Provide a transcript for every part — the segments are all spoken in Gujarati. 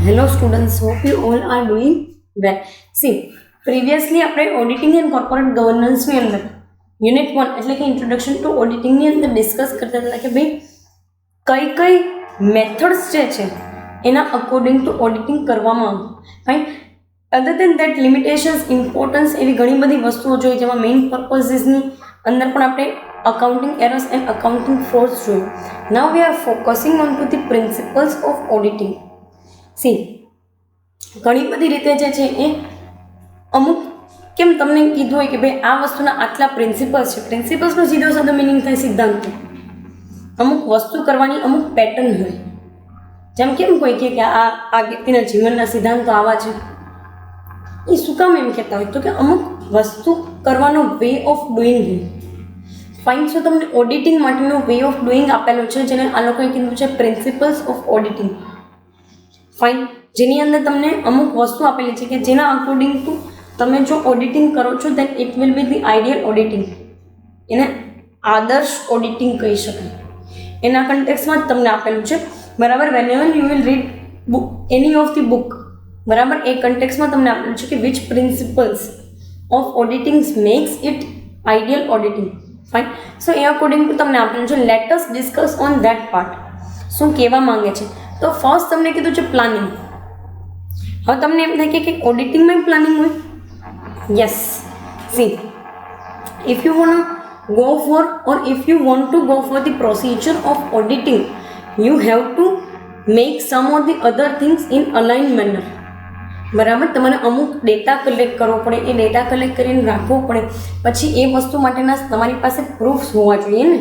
Hello students, hope you all are doing well. See, previously આપણે ઓડિટિંગ એન્ડ કોર્પોરેટ ગવર્નન્સની અંદર યુનિટ 1 એટલે કે ઇન્ટ્રોડક્શન ટુ ઓડિટિંગની અંદર ડિસ્કસ કરતા હતા કે ભાઈ કઈ મેથડ્સ જે છે એના અકોર્ડિંગ ટુ ઓડિટિંગ કરવામાં આવે. Fine. Other than that limitations, importance એવી ઘણી બધી વસ્તુઓ જોઈએ જેમાં મેઇન પર્પઝીસની અંદર પણ આપણે accounting errors and accounting frauds જોયું. Now we are focusing on to the principles of auditing. C ઘણી બધી રીતે જે છે એ અમુક કેમ તમને કીધું હોય કે ભાઈ આ વસ્તુના આટલા પ્રિન્સિપલ્સ છે. પ્રિન્સિપલ્સનો સીધો સાદો મિનિંગ થાય સિદ્ધાંત. અમુક વસ્તુ કરવાની અમુક પેટર્ન હોય. જેમ કેમ કોઈ કહે કે આ વ્યક્તિના જીવનના સિદ્ધાંતો આવા છે, એ શું કામ એમ કહેતા હોય તો કે અમુક વસ્તુ કરવાનો વે ઓફ ડુઈંગ હોય. ફાઇન. સો તમને ઓડિટિંગ માટેનો વે ઓફ ડુઈંગ આપેલો છે જેને આ લોકોએ કીધું છે પ્રિન્સિપલ્સ ઓફ ઓડિટિંગ. ફાઇન. જેની અંદર તમને અમુક વસ્તુ આપેલી છે કે જેના અકોર્ડિંગ ટુ તમે જો ઓડિટિંગ કરો છો then it will be the ideal auditing. એને આદર્શ ઓડિટિંગ કહી શકાય. એના કન્ટેક્સમાં જ તમને આપેલું છે, બરાબર. Whenever you will read book any of the book, બરાબર, એ કન્ટેક્સમાં તમને આપેલું છે કે which principles of auditing makes it ideal auditing. Fine. So એ અકોર્ડિંગ ટુ તમને આપેલું છે. Let us discuss on that part. શું કહેવા માંગે છે? તો ફર્સ્ટ તમને કીધું છે પ્લાનિંગ. હવે તમને એમ થાય કે ઓડિટિંગમાં પ્લાનિંગ હોય. Yes. C, if you want go for or if you want to go for the procedure of auditing, you have to make some of the other things in aligned manner. બરાબર. તમારે અમુક ડેટા કલેક્ટ કરવો પડે, એ ડેટા કલેક્ટ કરીને રાખવો પડે. પછી એ વસ્તુ માટેના તમારી પાસે પ્રૂફ્સ હોવા જોઈએ ને,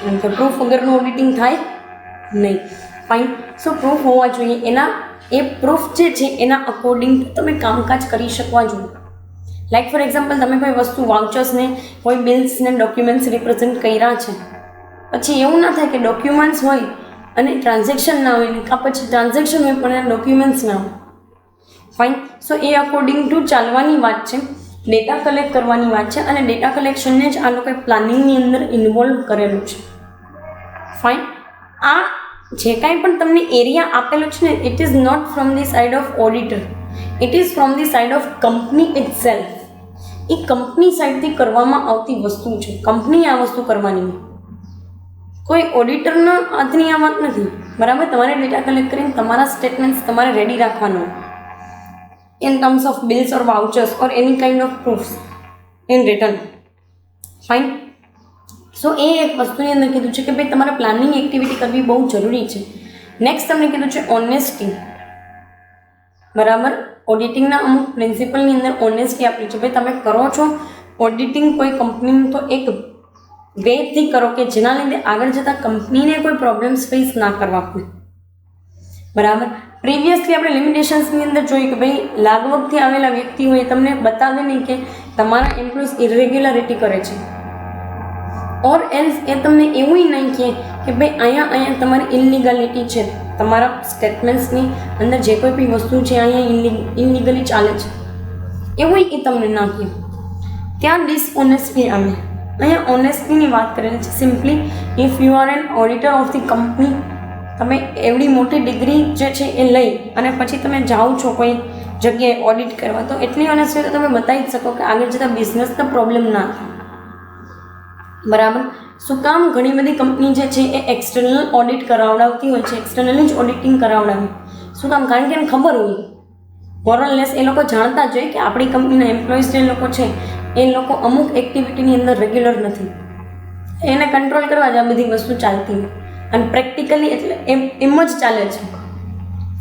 કારણ કે પ્રૂફ વગરનું ઓડિટિંગ થાય નહીં. ફાઇન. સો પ્રૂફ હોવા જોઈએ. એ પ્રૂફ જે છે એના અકોર્ડિંગ તમે કામકાજ કરી શકવા જોઈએ. લાઈક ફોર એક્ઝામ્પલ, તમે કોઈ વસ્તુ વાઉચર્સને, કોઈ બિલ્સને, ડોક્યુમેન્ટ્સ રિપ્રેઝેન્ટ કર્યા છે, પછી એવું ના થાય કે ડોક્યુમેન્ટ્સ હોય અને ટ્રાન્ઝેક્શન ના હોય, કાં પછી ટ્રાન્ઝેક્શન હોય પણ ડોક્યુમેન્ટ્સ ના હોય. ફાઇન. સો એ અકોર્ડિંગ ટુ ચાલવાની વાત છે, ડેટા કલેક્ટ કરવાની વાત છે, અને ડેટા કલેક્શનને જ આ લોકોએ પ્લાનિંગની અંદર ઇન્વોલ્વ કરેલું છે. ફાઇન. આ જે કાંઈ પણ તમને એરિયા આપેલું છે ને, it is not from the side of auditor, it is from the side of company itself. એ કંપની સાઇડથી કરવામાં આવતી વસ્તુ છે. કંપની આ વસ્તુ કરવાની, કોઈ ઓડિટરના હાથની આ વાત નથી, બરાબર. તમારે ડેટા કલેક્ટ કરીને તમારા સ્ટેટમેન્ટ્સ તમારે રેડી રાખવાનો in terms of bills or vouchers or any kind of proofs in return. Fine. સો એ એક વસ્તુની અંદર કીધું છે કે ભાઈ તમારે પ્લાનિંગ એક્ટિવિટી કરવી બહુ જરૂરી છે. નેક્સ્ટ તમને કીધું છે ઓનેસ્ટી, બરાબર. ઓડિટિંગના અમુક પ્રિન્સિપલની અંદર ઓનેસ્ટી આપી છે. ભાઈ તમે કરો છો ઓડિટિંગ કોઈ કંપનીનું તો એક વેથી કરો કે જેના લીધે આગળ જતાં કંપનીને કોઈ પ્રોબ્લેમ્સ ફેસ ના કરવા પડે, બરાબર. પ્રીવિયસલી આપણે લિમિટેશન્સની અંદર જોયું કે ભાઈ લાગવગથી આવેલા વ્યક્તિ હોય તમને બતાવે નહીં કે તમારા એમ્પ્લોઈઝ ઇરેગ્યુલારિટી કરે છે, ઓર એલ્સ એ તમને એવું નહીં કહે કે ભાઈ અહીંયા તમારી ઇનલીગાલિટી છે, તમારા સ્ટેટમેન્ટ્સની અંદર જે કોઈ બી વસ્તુ છે અહીંયા ઇનલીગલી ચાલે છે, એવું એ તમને ના કહે. ત્યાં ડિસઓનેસ્ટી આવે. અહીંયા ઓનેસ્ટીની વાત કરેલી છે. Simply if you are an auditor of the company, તમે એવડી મોટી ડિગ્રી જે છે એ લઈ અને પછી તમે જાઓ છો કોઈ જગ્યાએ ઓડિટ કરવા, તો એટલી ઓનેસ્ટી તો તમે બતાવી જ શકો કે આગળ જતાં બિઝનેસનો પ્રોબ્લેમ ના થાય, બરાબર. શું કામ? ઘણી બધી કંપની જે છે એ એક્સટર્નલ ઓડિટ કરાવડાવતી હોય છે, એક્સટર્નલી જ ઓડિટિંગ કરાવડાવે. શું કામ? કારણ કે એને ખબર હોય, મોરલેસ એ લોકો જાણતા જ હોય કે આપણી કંપનીના એમ્પ્લોઈઝ જે લોકો છે એ લોકો અમુક એક્ટિવિટીની અંદર રેગ્યુલર નથી, એને કંટ્રોલ કરવા જ આ બધી વસ્તુ ચાલતી હોય, અને પ્રેક્ટિકલી એટલે એમ જ ચાલે છે.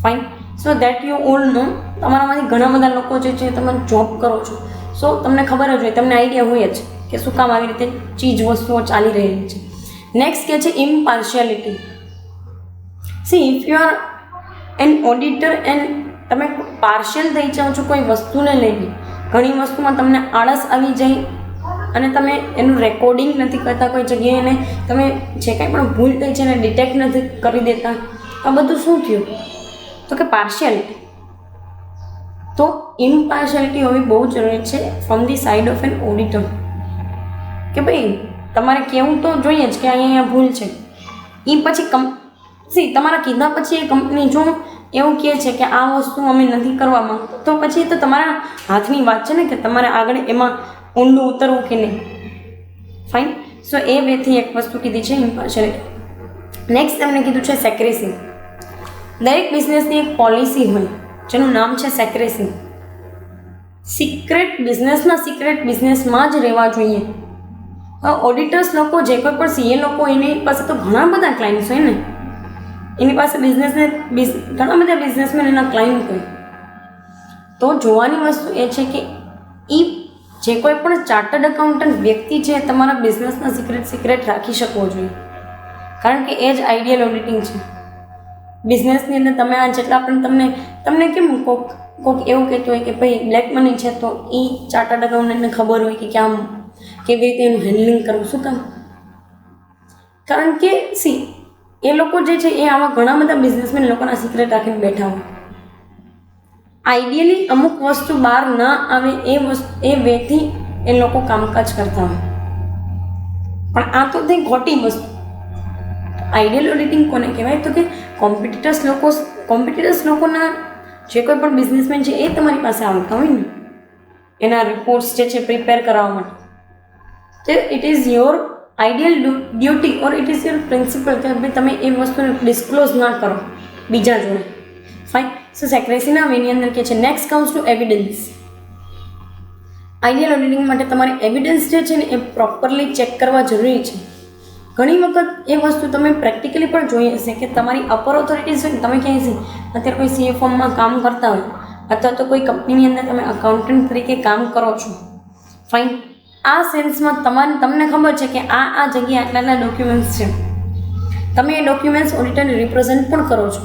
Fine. So that you all know. તમારામાંથી ઘણા બધા લોકો જે છે તમે જોબ કરો છો, સો તમને ખબર જ હોય, તમને આઈડિયા હોય જ કે શું કામ આવી રીતે ચીજ વસ્તુઓ ચાલી રહેલી છે. નેક્સ્ટ કે છે impartiality. See, if you are an auditor and તમે પાર્શિયલ થઈ જાઓ છો કોઈ વસ્તુને લઈને, ઘણી વસ્તુમાં તમને આળસ આવી જાય અને તમે એનું રેકોર્ડિંગ નથી કરતા, કોઈ જગ્યાએ એને તમે જે કાંઈ પણ ભૂલ થઈ છે એને ડિટેક્ટ નથી કરી દેતા, આ બધું શું થયું? તો કે પાર્શિયાલિટી. તો ઇમ્પાર્શિયાલિટી હોવી બહુ જરૂરી છે from the side of an auditor, કે ભાઈ તમારે કહેવું તો જોઈએ જ કે અહીંયા ભૂલ છે. એ પછી તમારા કીધા પછી એ કંપની જો એવું કહે છે કે આ વસ્તુ અમે નથી કરવા માંગતો, તો પછી તો તમારા હાથની વાત છે ને કે તમારે આગળ એમાં ઊંડું ઉતરવું કે નહીં. ફાઇન. સો એ બેથી એક વસ્તુ કીધી છે ઇમ્પાર્શિયાલિટી. નેક્સ્ટ તમને કીધું છે સેક્રેસી. દરેક બિઝનેસની એક પોલિસી હોય જેનું નામ છે સેક્રેસી. સિક્રેટ બિઝનેસમાં જ રહેવા જોઈએ. ઓડિટર્સ લોકો, જે કોઈ પણ સીએ લોકો, એની પાસે તો ઘણા બધા ક્લાયન્ટ્સ હોય ને, એની પાસે ઘણા બધા બિઝનેસમેન એના ક્લાયન્ટ હોય. તો જોવાની વસ્તુ એ છે કે એ જે કોઈ પણ ચાર્ટર્ડ એકાઉન્ટન્ટ વ્યક્તિ છે તમારા બિઝનેસના સિક્રેટ રાખી શકવો જોઈએ, કારણ કે એ જ આઈડિયલ ઓડિટિંગ છે. બિઝનેસની અંદર તમે આ જેટલા પણ તમને કેમ કોક એવું કહેતું હોય કે ભાઈ બ્લેક મની છે, તો એ ચાર્ટર્ડ એકાઉન્ટન્ટને ખબર હોય કે આમ કેવી રીતે એનું હેન્ડલિંગ કરવું. શું કામ? કારણ કે એ લોકો જે છે એ આવા ઘણા બધા બિઝનેસમેન લોકોના સિક્રેટ રાખીને બેઠા હોય. આઈડિયલી અમુક વસ્તુ બહાર ના આવે એ વેથી એ લોકો કામકાજ કરતા હોય, પણ આ તો થઈ ખોટી વસ્તુ. આઈડિયલ ઓડિટિંગ કોને કહેવાય? તો કે કોમ્પિટિટર્સ લોકોના જે કોઈ પણ બિઝનેસમેન છે એ તમારી પાસે આવતા હોય ને, એના રિપોર્ટ્સ જે છે પ્રિપેર કરાવવા માટે. તો it is your ideal duty or it is your principal કે ભાઈ તમે એ વસ્તુને ડિસ્ક્લોઝ ના કરો બીજા જોડે. ફાઇન. સો સેક્રેસીના વેની અંદર કે છે next comes to evidence. Ideal auditing માટે તમારે એવિડન્સ જે છે ને એ પ્રોપરલી ચેક કરવા જરૂરી છે. ઘણી વખત એ વસ્તુ તમે પ્રેક્ટિકલી પણ જોઈ હશે કે તમારી અપર ઓથોરિટીઝ હોય, તમે ક્યાંય છે અત્યારે કોઈ સીએ ફોર્મમાં કામ કરતા હોય અથવા તો કોઈ કંપનીની અંદર તમે અકાઉન્ટન્ટ તરીકે કામ કરો છો. ફાઇન. આ સેન્સમાં તમને ખબર છે કે આ જગ્યાએ આટલા ડોક્યુમેન્ટ્સ છે, તમે એ ડોક્યુમેન્ટ્સ ઓડિટરને રિપ્રેઝેન્ટ પણ કરો છો,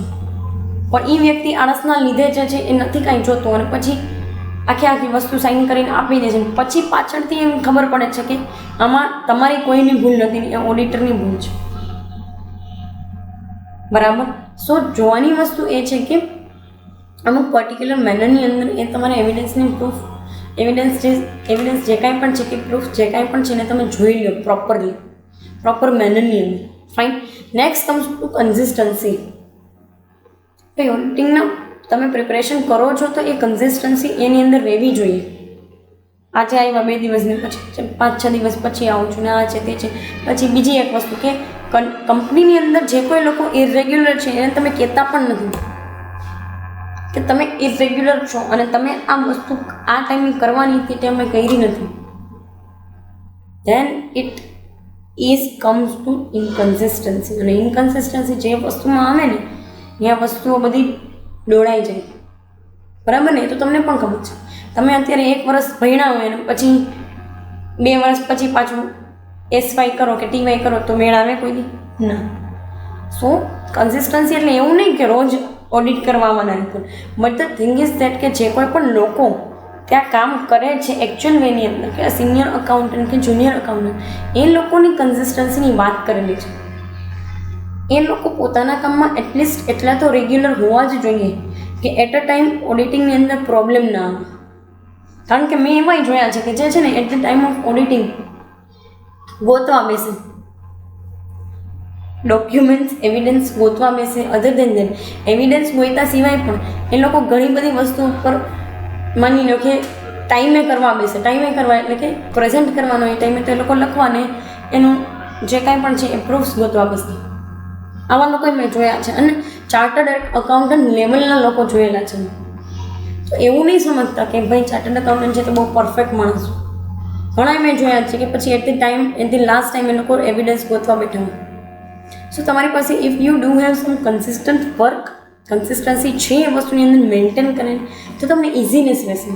પણ એ વ્યક્તિ આળસના લીધે જે છે એ નથી કાંઈ જોતો અને પછી આખી વસ્તુ સાઇન કરીને આપી દે છે. પછી પાછળથી એમ ખબર પડે છે કે આમાં તમારી કોઈની ભૂલ નથી, એ ઓડિટરની ભૂલ છે. બરાબર. સો જોવાની વસ્તુ એ છે કે અમુક પર્ટિક્યુલર મેનરની અંદર એ તમારે એવિડન્સની એવિડન્સ જે કાંઈ પણ છે કે પ્રૂફ જે કાંઈ પણ છે એને તમે જોઈ લો પ્રોપર મેનરની અંદર. Fine. Next comes two consistency. ભાઈ ઓડિટિંગના તમે પ્રિપરેશન કરો છો તો એ કન્સિસ્ટન્સી એની અંદર રહેવી જોઈએ. આજે આવ્યા 2 દિવસની પછી 5-6 દિવસ પછી આવું છું ને આ છે તે છે. પછી બીજી એક વસ્તુ કે કંપનીની અંદર જે કોઈ લોકો ઇરેગ્યુલર છે એને તમે કહેતા પણ નથી કે તમે ઇરેગ્યુલર છો અને તમે આ વસ્તુ આ ટાઈમે કરવાની હતી તે અમે કરી નથી. Then it is comes to inconsistency. અને ઇનકન્સિસ્ટન્સી જે વસ્તુમાં આવે ને એ વસ્તુઓ બધી દોડાઈ જાય. બરાબર ને? એ તો તમને પણ ખબર છે. તમે અત્યારે 1 વર્ષ ભણ્યા હોય અને પછી 2 વર્ષ પછી પાછું SY કરો કે TY કરો તો મેળ આવે કોઈ દી ના. સો કન્સિસ્ટન્સી એટલે એવું નહીં કે રોજ ઓડિટ કરવા આવવાના નથી, but the thing is that કે જે કોઈ પણ લોકો ત્યાં કામ કરે છે એકચ્યુઅલ વેની અંદર કે સિનિયર અકાઉન્ટન્ટ કે જુનિયર અકાઉન્ટન્ટ એ લોકોની કન્સિસ્ટન્સીની વાત કરેલી છે. એ લોકો પોતાના કામમાં એટલીસ્ટ એટલા તો રેગ્યુલર હોવા જ જોઈએ કે એટ અ ટાઈમ ઓડિટિંગની અંદર પ્રોબ્લેમ ના આવે. કારણ કે મેં એવાય જોયા છે કે જે છે ને at the time of auditing ગોતવા બેસે ડોક્યુમેન્ટ્સ, એવિડન્સ ગોતવા બેસે. અધર દેન દેન એવિડન્સ ગોઈતા સિવાય પણ એ લોકો ઘણી બધી વસ્તુ ઉપર માની લો કે ટાઈમે કરવા બેસે. ટાઈમે કરવા એટલે કે પ્રેઝન્ટ કરવાનો એ ટાઈમે તો એ લોકો લખવાને એનું જે કાંઈ પણ છે એ પ્રૂફ્સ ગોતવા બેસે. આવા લોકો મેં જોયા છે અને ચાર્ટર્ડ એકાઉન્ટન્ટ લેવલના લોકો જોયેલા છે. તો એવું નહીં સમજતા કે ભાઈ ચાર્ટર્ડ એકાઉન્ટન્ટ છે તો બહુ પરફેક્ટ માણસ. ઘણા મેં જોયા છે કે પછી એટ ધી લાસ્ટ ટાઈમ એ લોકો એવિડન્સ ગોતવા બેઠા હોય. સો તમારી પાસે if you do have sum consistent work, consistency છે એ વસ્તુની અંદર મેન્ટેન કરે તો તમને ઇઝીનેસ રહેશે.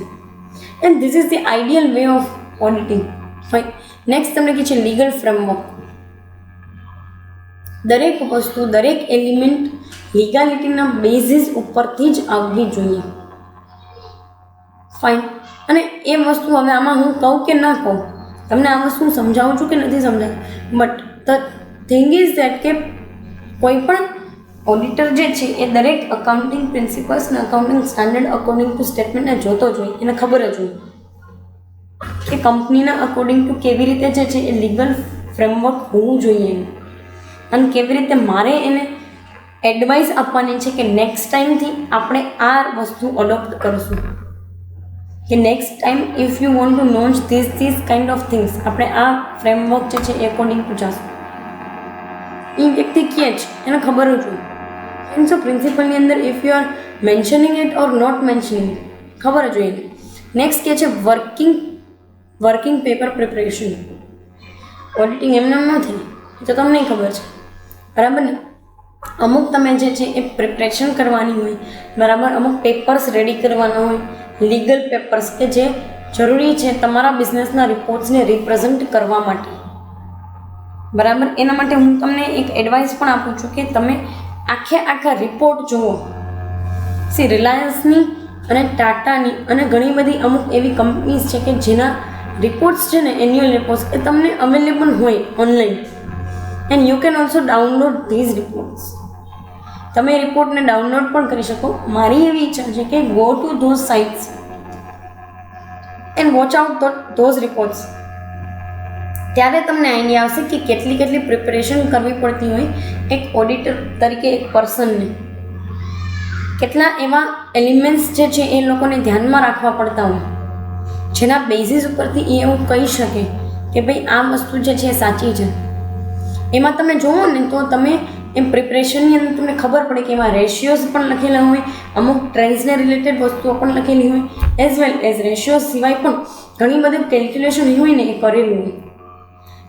And this is the ideal way of auditing. Fine. Next તમને કહે છે લીગલ ફ્રેમવર્ક. દરેક વસ્તુ, દરેક એલિમેન્ટ લીગાલિટીના બેઝિસ ઉપરથી જ આવવી જોઈએ. ફાઇન. અને એ વસ્તુ હવે આમાં હું કહું કે ના કહું, તમને આ વસ્તુ સમજાવું છું કે નથી સમજાવું, but the thing is that કે કોઈ પણ ઓડિટર જે છે એ દરેક અકાઉન્ટિંગ પ્રિન્સિપલ્સ અને અકાઉન્ટિંગ સ્ટાન્ડર્ડ અકોર્ડિંગ ટુ સ્ટેટમેન્ટને જોતો જ હોય. એને ખબર જ હોય કે કંપનીના અકોર્ડિંગ ટુ કેવી રીતે જે છે એ લીગલ ફ્રેમવર્ક હોવું જોઈએ અને કેવી રીતે મારે એને એડવાઇસ આપવાની છે કે નેક્સ્ટ ટાઈમથી આપણે આ વસ્તુ અડોપ્ટ કરશું, કે next time if you want to launch this kind of things, આપણે આ ફ્રેમવર્ક જે છે એકોર્ડિંગ ટુ જશું. એ વ્યક્તિ કહે છે એને ખબર જ હોય. એમ સો પ્રિન્સિપલની અંદર if you are mentioning it or not mentioning it ખબર જ હોય. નેક્સ્ટ કહે છે વર્કિંગ પેપર પ્રિપરેશન. ઓડિટિંગ એમને ન થાય તો તમને ખબર છે, બરાબર ને. અમુક તમે જે છે એ પ્રિપરેશન કરવાની હોય, બરાબર, અમુક પેપર્સ રેડી કરવાના હોય, લીગલ પેપર્સ કે જે જરૂરી છે તમારા બિઝનેસના રિપોર્ટ્સને રિપ્રેઝન્ટ કરવા માટે, બરાબર. એના માટે હું તમને એક એડવાઇસ પણ આપું છું કે તમે આખા રિપોર્ટ જુઓ. રિલાયન્સની અને ટાટાની અને ઘણી બધી અમુક એવી કંપનીઝ છે કે જેના રિપોર્ટ્સ છે ને, એન્યુઅલ રિપોર્ટ્સ, એ તમને અવેલેબલ હોય online, and you can also download these reports. તમે રિપોર્ટને ડાઉનલોડ પણ કરી શકો. મારી એવી ઈચ્છા છે કે go to those sites and watch out those reports. ત્યારે તમને આઈડિયા આવશે કે કેટલી પ્રિપરેશન કરવી પડતી હોય એક ઓડિટર તરીકે એક પર્સનને. કેટલા એવા એલિમેન્ટ્સ જે છે એ લોકોને ધ્યાનમાં રાખવા પડતા હોય, જેના બેઝિસ ઉપરથી એ એવું કહી શકે કે ભાઈ આ વસ્તુ જે છે એ સાચી છે. એમાં તમે જુઓ ને તો તમે એમ પ્રિપરેશનની અંદર તમને ખબર પડે કે એમાં રેશિયોઝ પણ લખેલા હોય, અમુક ટ્રેન્ડ્સને રિલેટેડ વસ્તુઓ પણ લખેલી હોય, એઝ વેલ એઝ રેશિયોઝ સિવાય પણ ઘણી બધી કેલ્ક્યુલેશન હોય ને એ કરેલું હોય.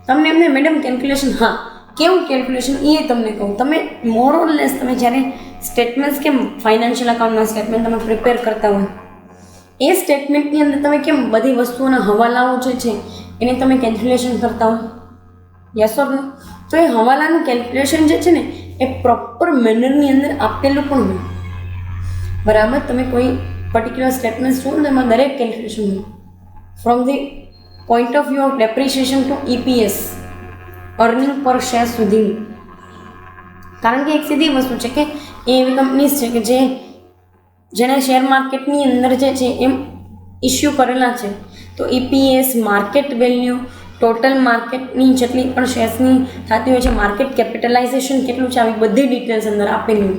તમને એમને મેડમ કેલ્ક્યુલેશન, હા કેવું કેલ્ક્યુલેશન એ તમને કહું. તમે મોર ઓર લેસ તમે જ્યારે સ્ટેટમેન્ટ્સ કેમ ફાઇનાન્શિયલ અકાઉન્ટના સ્ટેટમેન્ટ તમે પ્રિપેર કરતા હોય, એ સ્ટેટમેન્ટની અંદર તમે કેમ બધી વસ્તુઓના હવાલાઓ જે છે એને તમે કેલ્ક્યુલેશન કરતા હો, યસ ઓર નો. તો એ હવાલાનું કેલ્ક્યુલેશન જે છે ને એ પ્રોપર મેનરની અંદર આપેલું પણ હોય, બરાબર. તમે કોઈ પર્ટિક્યુલર સ્ટેટમેન્ટ જુઓ ને એમાં દરેક કેલ્ક્યુલેશન હોય, from the point of view of depreciation to EPS, earning per share સુધી. કારણ કે એક સીધી વસ્તુ છે કે એ એવી કંપનીઝ છે કે જેને શેર માર્કેટની અંદર જે છે એમ ઇસ્યુ કરેલા છે, તો EPS, માર્કેટ વેલ્યુ, ટોટલ માર્કેટની જેટલી પણ શેર્સની થતી હોય છે, માર્કેટ કેપિટલાઇઝેશન કેટલું છે, આવી બધી ડિટેલ્સ અંદર આપેલી.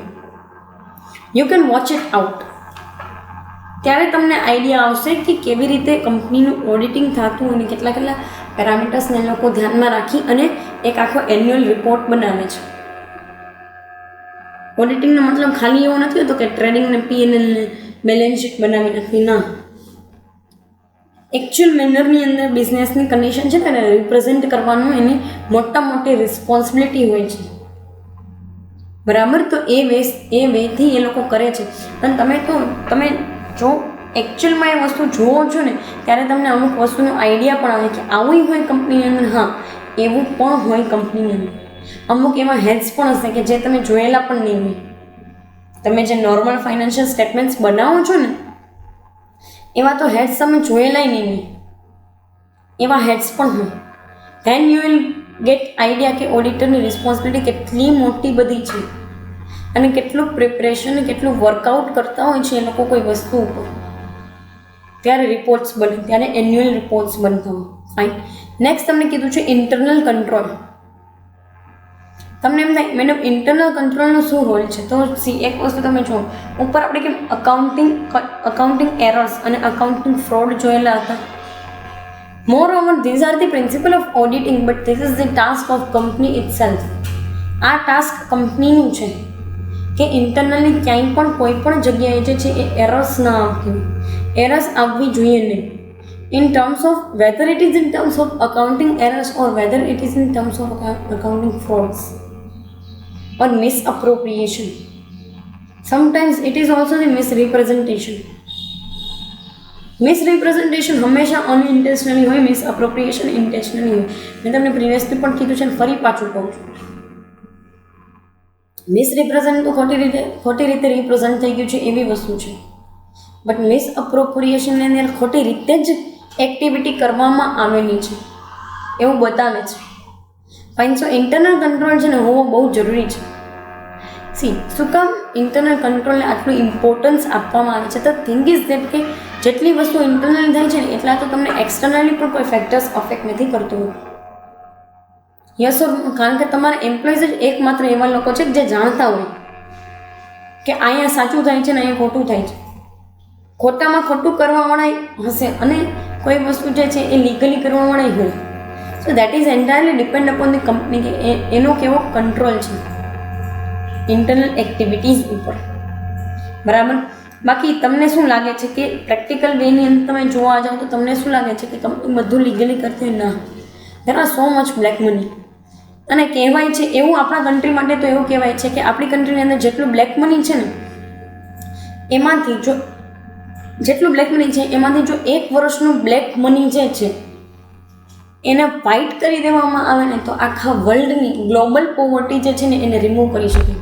You can watch it out. ત્યારે તમને આઈડિયા આવશે કે કેવી રીતે કંપનીનું ઓડિટિંગ થતું અને કેટલા પેરામીટર્સને લોકો ધ્યાનમાં રાખી અને એક આખો એન્યુઅલ રિપોર્ટ બનાવે છે. ઓડિટિંગનો મતલબ ખાલી એવો નથી હોતો કે ટ્રેડિંગને P&L ને બેલેન્સ શીટ બનાવી નાખવી, ના. એકચ્યુઅલ મેનરની અંદર બિઝનેસની કન્ડિશન છે ને રિપ્રેઝેન્ટ કરવાનું એની મોટી રિસ્પોન્સિબિલિટી હોય છે, બરાબર. તો એ વેથી એ લોકો કરે છે. અને તમે જો એકચ્યુઅલમાં એ વસ્તુ જુઓ છો ને ત્યારે તમને અમુક વસ્તુનો આઈડિયા પણ આવે કે આવું હોય કંપનીની અંદર, હા એવું પણ હોય કંપનીની અંદર. અમુક એવા હેડ્સ પણ હશે કે જે તમે જોયેલા પણ નહીં હોય. તમે જે નોર્મલ ફાઇનાન્શિયલ સ્ટેટમેન્ટ્સ બનાવો છો ને એવા તો હેડ્સ તમે જોયેલા નહીં હોય, એવા હેડ્સ પણ હોય. Then you will get idea કે ઓડિટરની રિસ્પોન્સિબિલિટી કેટલી મોટી બધી છે અને કેટલું પ્રિપરેશન, કેટલું વર્કઆઉટ કરતા હોય છે એ લોકો કોઈ વસ્તુ ઉપર. ત્યારે રિપોર્ટ્સ બને, ત્યારે એન્યુઅલ રિપોર્ટ્સ બનતા હોય. ફાઇન. નેક્સ્ટ તમને કીધું છે ઇન્ટરનલ કંટ્રોલ. તમને એમ થાય મેડમ ઇન્ટરનલ કંટ્રોલનો શું રોલ છે? તો એક વસ્તુ તમે જુઓ, ઉપર આપણે કેમ અકાઉન્ટિંગ એરર્સ અને અકાઉન્ટિંગ ફ્રોડ જોયેલા હતા. Moreover these are the principle of auditing, but this is the task of company itself. આ ટાસ્ક કંપનીનું છે કે ઇન્ટરનલી ક્યાંય પણ કોઈ પણ જગ્યાએ જે છે એ એરર્સ ના આવતી હોય, એરર્સ આવવી જોઈએ નહીં. in terms of whether it is in terms of accounting errors or whether it is in terms of accounting frauds or misappropriation. Sometimes it is also the misrepresentation. મિસરિપ્રેઝન્ટેશન હંમેશા અનઇન્ટેન્શનલી હોય, મિસઅપ્રોપ્રિએશન ઇન્ટેન્શનલી હોય. મેં તમને પ્રિવિયસલી પણ કીધું છે અને ફરી પાછું કહું છું, મિસરિપ્રેઝન્ટ તો ખોટી રીતે રિપ્રેઝન્ટ થઈ ગયું છે એવી વસ્તુ છે, બટ મિસઅપ્રોપ્રિએશનની અંદર ખોટી રીતે જ એક્ટિવિટી કરવામાં આવેલી છે એવું બતાવે છે. ફાઇન. સો ઇન્ટરનલ કંટ્રોલ છે ને હોવો બહુ જરૂરી છે. શું કામ ઇન્ટરનલ કંટ્રોલને આટલું ઇમ્પોર્ટન્સ આપવામાં આવે છે? તો થિંગ ઇઝ ધેટ કે જેટલી વસ્તુ ઇન્ટરનલ થાય છે ને એટલા તો તમને એક્સટર્નલી પણ કોઈ ફેક્ટર્સ અફેક્ટ નથી કરતું. યસ ઓર નો? કારણ કે તમારા એમ્પ્લોઈઝ જ એકમાત્ર એવા લોકો છે જે જાણતા હોય કે અહીંયા સાચું થાય છે ને અહીંયા ખોટું થાય છે. ખોટામાં ખોટું કરવાવાળા હશે અને કોઈ વસ્તુ જે છે એ લીગલી કરવાવાળા હોય. So that is entirely depend upon the company કે એનો કેવો કંટ્રોલ છે ઇન્ટરનલ એક્ટિવિટીઝ ઉપર. બરાબર. બાકી તમને શું લાગે છે કે પ્રેક્ટિકલ વેની અંદર તમે જોવા જાઓ તો તમને શું લાગે છે કે કંપની બધું લીગલી કરતી હોય? ના, there are so much black money. અને કહેવાય છે એવું આપણા કન્ટ્રી માટે તો એવું કહેવાય છે કે આપણી કન્ટ્રીની અંદર જેટલું બ્લેક મની છે ને એમાંથી જો જેટલું બ્લેક મની છે એમાંથી જો 1 વર્ષનું બ્લેક મની જે છે એને ફાઇટ કરી દેવામાં આવે ને તો આખા વર્લ્ડની ગ્લોબલ પોવર્ટી જે છે ને એને રિમૂવ કરી શકે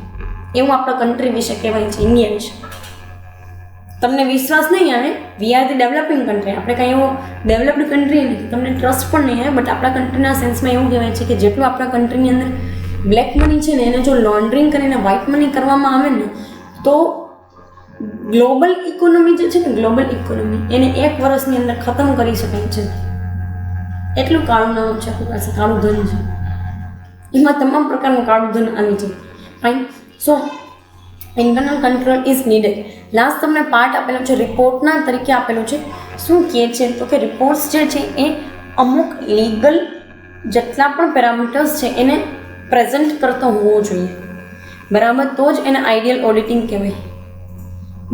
એવું આપણા કન્ટ્રી વિશે કહેવાય છે, ઇન્ડિયા વિશે. તમને વિશ્વાસ નહીં આવે, we are the developing country, આપણે કાંઈ એવો ડેવલપ્ડ કન્ટ્રી નથી, તમને ટ્રસ્ટ પણ નહીં આવે. બટ આપણા કન્ટ્રીના સેન્સમાં એવું કહેવાય છે કે જેટલું આપણા કન્ટ્રીની અંદર બ્લેક મની છે ને એને જો લોન્ડરિંગ કરીને વ્હાઇટ મની કરવામાં આવે ને તો ગ્લોબલ ઇકોનોમી જે છે ને ગ્લોબલ ઇકોનોમી એને 1 વર્ષની અંદર ખતમ કરી શકાય છે. એટલું કાળું નામ છે આપણી પાસે, કાળું ધન છે, એમાં તમામ પ્રકારનું કાળું ધન આવી જાય. Fine. So internal control is needed. Last તમને પાર્ટ આપેલો છે રિપોર્ટના તરીકે આપેલો છે. શું કહે છે તો કે રિપોર્ટ્સ જે છે એ અમુક લીગલ જેટલા પણ પેરામીટર્સ છે એને પ્રેઝન્ટ કરતો હોવો જોઈએ. બરાબર, તો જ એને આઈડિયલ ઓડિટિંગ કહેવાય.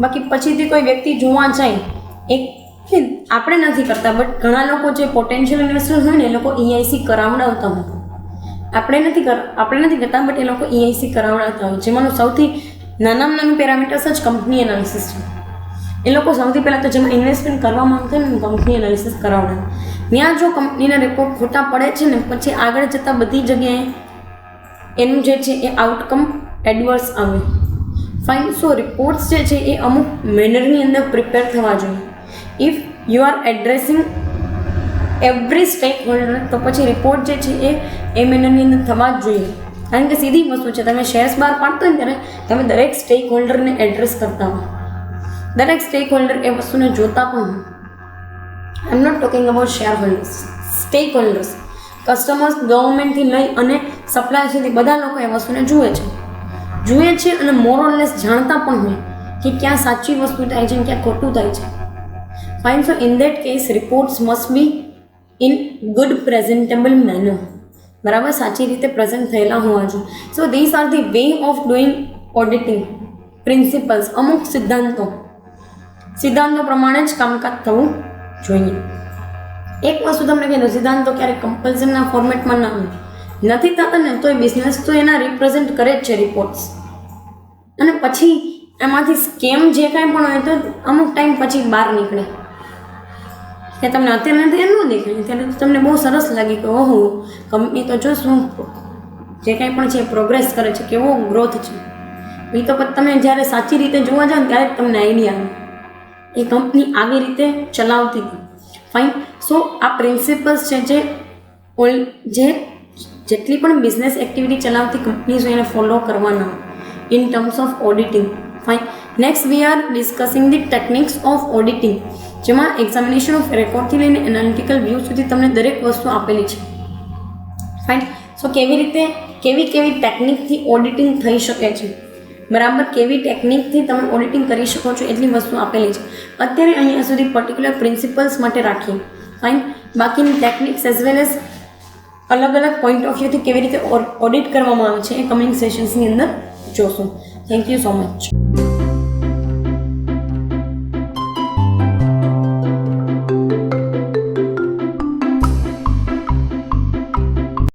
બાકી પછીથી કોઈ વ્યક્તિ જોવા જાય, એક આપણે નથી કરતા બટ ઘણા લોકો જે પોટેન્શિયલ ઇન્વેસ્ટર્સ હોય ને એ લોકો EIC કરાવડાવતા હોય. આપણે નથી કરતા બટ એ લોકો EIC કરાવડાવતા હોય. જેમાંનું સૌથી નાનામાં નાનું પેરામીટર્સ જ કંપની એનાલિસિસ છે. એ લોકો સૌથી પહેલાં તો જેમાં ઇન્વેસ્ટમેન્ટ કરવા માંગતા હોય ને કંપની એનાલિસિસ કરાવડાવે. ત્યાં જો કંપનીના રિપોર્ટ ખોટા પડે છે ને પછી આગળ જતાં બધી જગ્યાએ એનું જે છે એ આઉટકમ એડવર્સ આવે. ફાઇન. સો રિપોર્ટ્સ જે છે એ અમુક મેનરની અંદર પ્રિપેર થવા જોઈએ. If you R addressing every stack holder તો પછી રિપોર્ટ જે છે એ મેનરની અંદર થવા જ જોઈએ. કારણ કે સીધી વસ્તુ છે, તમે શેર્સ બહાર પાડતો હોય ત્યારે તમે દરેક સ્ટેક હોલ્ડરને એડ્રેસ કરતા હો, દરેક સ્ટેક હોલ્ડર એ વસ્તુને જોતા પણ હોય. I am not talking about shareholders, stakeholders, customers, ગવર્મેન્ટથી લઈ અને સપ્લાયર સુધી બધા લોકો એ વસ્તુને જુએ છે અને મોરલેસ જાણતા પણ હોય કે ક્યાં સાચી વસ્તુ થાય છે અને ક્યાં ખોટું થાય છે. Fine. So in that case reports must be in good presentable manner. બરાબર, સાચી રીતે પ્રેઝન્ટ થયેલા હોવા જોઈએ. So these are the way of doing auditing principles. અમુક સિદ્ધાંતો પ્રમાણે જ કામકાજ થવું જોઈએ. એક વસ્તુ તમને કહી દઉં, સિદ્ધાંતો ક્યારેક કમ્પલ્સનના ફોર્મેટમાં ના હોય, નથી થતા ને તો એ બિઝનેસ તો એના રિપ્રેઝેન્ટ કરે જ છે રિપોર્ટ્સ. અને પછી એમાંથી સ્કેમ જે કાંઈ પણ હોય તો અમુક ટાઈમ પછી બહાર નીકળે. કે તમને અત્યારે નથી એમ ન દેખાય, ત્યારે તમને બહુ સરસ લાગે કે ઓહો કંપની તો જો શું જે કાંઈ પણ છે પ્રોગ્રેસ કરે છે, કેવો ગ્રોથ છે. એ તો તમે જ્યારે સાચી રીતે જોવા જાઓ ને ત્યારે જ તમને આઈડિયા આવે એ કંપની આવી રીતે ચલાવતી હતી. ફાઇન. સો આ પ્રિન્સિપલ્સ છે જે જેટલી પણ બિઝનેસ એક્ટિવિટી ચલાવતી કંપનીઝ હોય એને ફોલો કરવાના in terms of auditing. Fine. Next we are discussing the techniques of auditing, જેમાં એક્ઝામિનેશન ઓફ રેકોર્ડથી લઈને એનાલિટિકલ વ્યૂ સુધી તમને દરેક વસ્તુ આપેલી છે. ફાઇન. સો કેવી ટેકનિકથી ઓડિટિંગ થઈ શકે છે, બરાબર, કેવી ટેકનિકથી તમે ઓડિટિંગ કરી શકો છો એટલી વસ્તુ આપેલી છે. અત્યારે અહીંયા સુધી પર્ટિક્યુલર પ્રિન્સિપલ્સ માટે રાખીએ. ફાઇન. બાકીની ટેકનિક્સ એઝ વેલ એઝ અલગ પોઈન્ટ ઓફ વ્યૂથી કેવી રીતે ઓડિટ કરવામાં આવે છે એ કમિંગ સેશન્સની અંદર જોશું. Thank you so much.